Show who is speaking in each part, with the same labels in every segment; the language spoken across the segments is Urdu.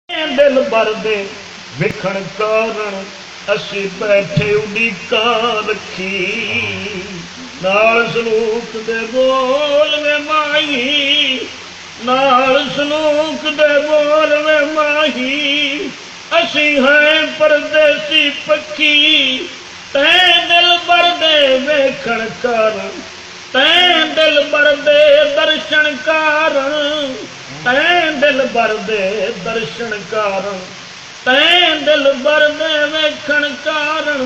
Speaker 1: دل بر دے وکھن کارن اسی بیٹھے اڈیکاں رکھی نال سلوک دے بول میں ماہی نال سلوک دے بول میں ماہی اسی ہیں پردیسی پکھی تین دل بر دے ویکھن کارن تین دل بر دے درشن کارن تین دل بر دے درشن کارن تین دل بر دے ویکھن کارن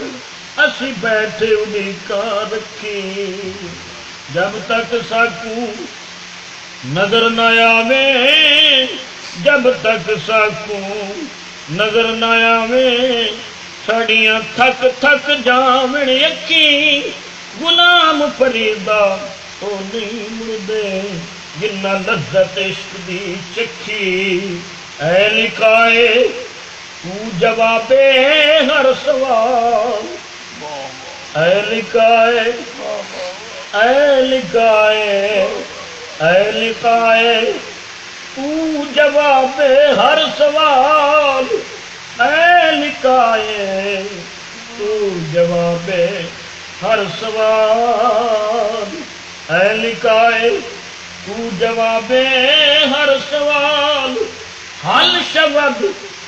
Speaker 1: اسی بیٹھے اڈیکاں رکھی جب تک ساکوں نظر نہ آوے جب تک ساکوں نظر نہ آوے ساڈیاں تھک تھک جاویں اکھی غلام فریدا او نہیں مردے جنہ لذت عشق دی چکھی اے لکھائے تو جوابے ہر سوال اے لکھائے اے لکھائے اے لکھائے تو جوابے ہر سوال اے لکھائے تو جوابے ہر سوال اے لکھائے تو جوابے ہر سوال حل شود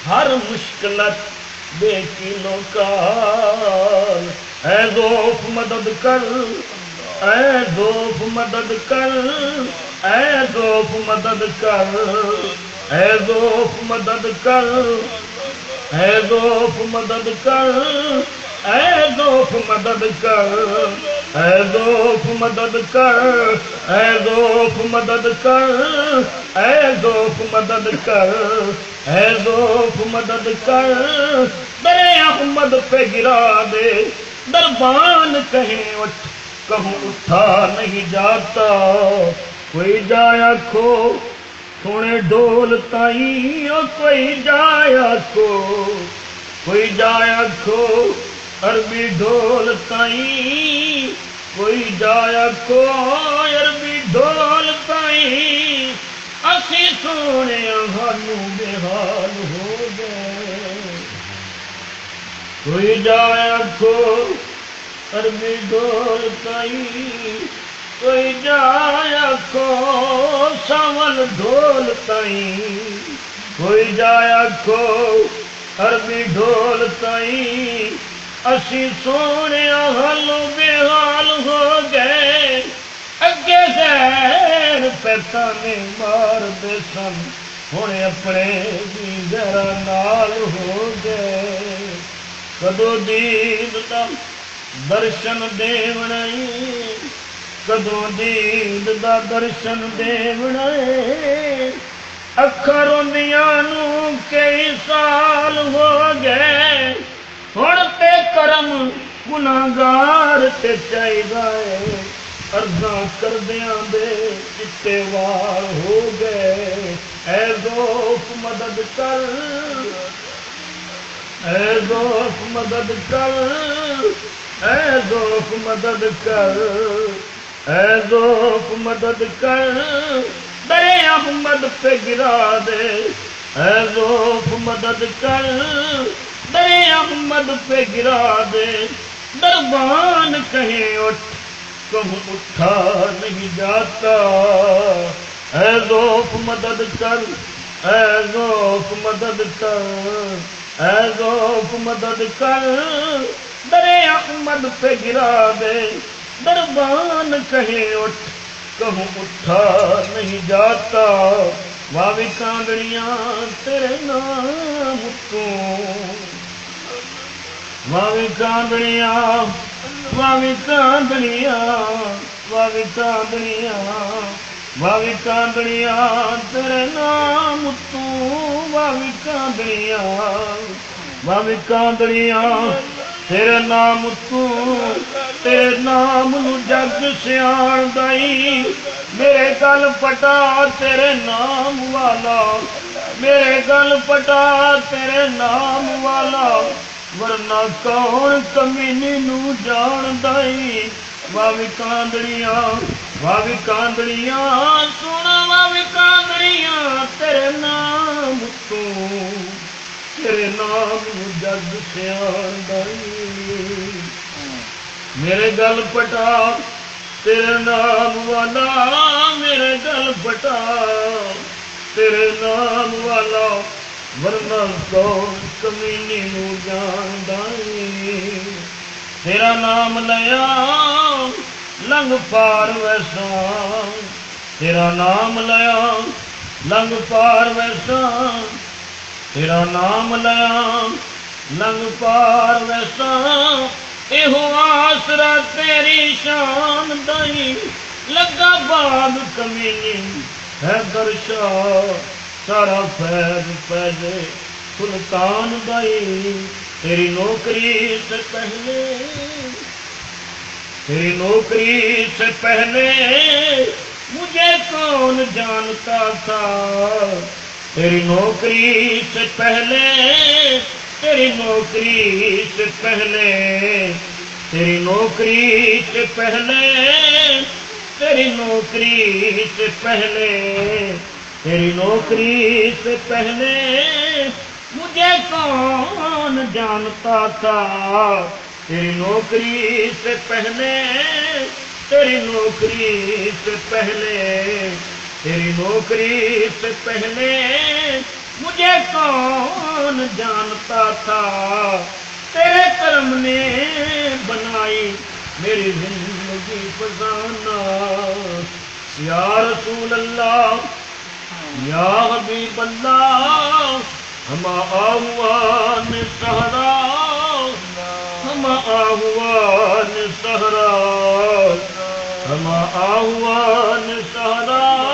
Speaker 1: ہر مشکلت بے کلو کال اے ذوف مدد کر اے ذوف مدد کر اے ذوف مدد کر اے ذوف مدد کر اے ذوف مدد کر اے ذوف مدد کر اے ذوف مدد کر اے ذوف مدد کر اے ذوف مدد کر اے ذوف مدد کر در احمد پہ گرا دے دربان کہیں اٹھ کہوں اٹھا نہیں جاتا کوئی جایا کھو سونے ڈول تائیں اور کوئی جایا کھو کوئی جایا کھو عربی ڈھول تائیں کوئی جایا کھو عربی ڈھول تائیں اسی سونے ہانوں بے حال ہو گئے کوئی جایا کھو عربی ڈھول تائیں کوئی جایا کھو ساول ڈھول تائیں کوئی جایا کھو عربی ڈھول تائیں اسی سونے حالوں بے حال ہو گئے اگے غیر پہ تانے مار دے سن ہن اپنے بھی ذرا نال ہو گئے کدو دید دا درشن دیونا کدو دید دا درشن دیونا اکھاں روندیاں نوں کئی سال ہو گئے ہن تے کرم گناہگار تے چاہیدا ہے عرضاں کردیاں دے چٹے وال ہو گئے اے ذوف مدد کر اے ذوف مدد کر اے ذوف مدد کر اے ذوف مدد کر در احمد پہ گرا دے اے ذوف مدد کر در احمد پہ گرا دے دربان کہیں اٹھ کہوں اٹھا نہیں جاتا اے ذوف مدد کر اے ذوف مدد کر اے ذوف مدد کر در احمد پہ گرا دے دربان کہیں اٹھ کہوں اٹھا نہیں جاتا واوی کانگڑیاں تیرے نام تو واوی کانگڑیاں واوی کانگڑیاں واوی کانگڑیاں واوی کانگڑیاں تیرے نام تو واوی کانگڑیاں واوی کانگڑیاں تیرے نام تو تیرے نام نو جگ سیاں دائی میرے گل پٹا تیرے نام والا میرے گل پٹا تیرے نام والا ورنہ کون کمینی نو جان دائی واوی کاندڑیاں سونا واوی کاندڑیاں تیرے نام تو تیرے نام جگ سیاندائی میرے گل پٹا تیرے نام والا میرے گل پٹا تیرے نام والا ورنہ کون کمینی نو جاندائی تیرا نام لیا لنگ پار ویسا تیرا نام لیا لنگ پار ویسا تیرا نام لیا لنگ پار ویسا ایہو آسرا تیری شان دائی لگا باب کمینی ہے درشا سارا فیض پیدے سلطان دائی تیری نوکری سے پہلے تیری نوکری سے پہلے مجھے کون جانتا تھا تیری نوکری سے پہلے تیری نوکری سے پہلے تیری نوکری سے پہلے تیری نوکری سے پہلے تیری نوکری سے پہلے مجھے کون جانتا تھا تیری نوکری سے پہلے تیری نوکری سے پہلے تیری نوکری سے پہلے مجھے کون جانتا تھا تیرے کرم نے بنائی میری زندگی فزانہ یا رسول اللہ یا حبیب اللہ ہم آہوان سہرا ہم آہوان سہرا ہم آہوان سہرا